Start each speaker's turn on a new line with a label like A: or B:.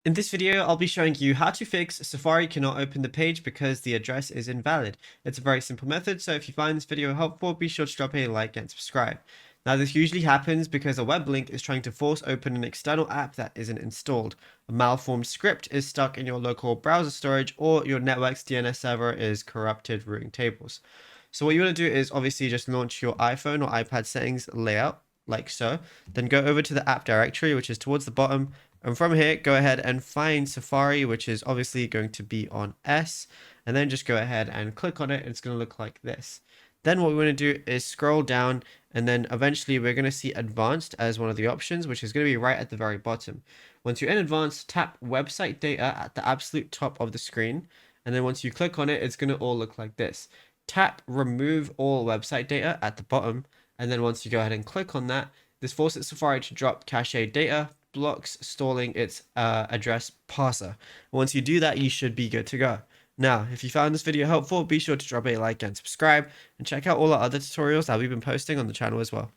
A: In this video, I'll be showing you how to fix Safari cannot open the page because the address is invalid. It's a very simple method, so if you find this video helpful, be sure to drop a like and subscribe. Now, this usually happens because a web link is trying to force open an external app that isn't installed. A malformed script is stuck in your local browser storage, or your network's DNS server is corrupted routing tables. So what you want to do is obviously just launch your iPhone or iPad settings layout, like so. Then go over to the app directory, which is towards the bottom. And from here, go ahead and find Safari, which is obviously going to be on S. And then just go ahead and click on it. It's going to look like this. Then what we want to do is scroll down, and then eventually we're going to see advanced as one of the options, which is going to be right at the very bottom. Once you're in advanced, tap website data at the absolute top of the screen. And then once you click on it, it's going to all look like this. Tap remove all website data at the bottom. And then once you go ahead and click on that, this forces Safari to drop cache data, blocks stalling its address parser. Once you do that, you should be good to go. Now, if you found this video helpful, be sure to drop a like and subscribe, and check out all our other tutorials that we've been posting on the channel as well.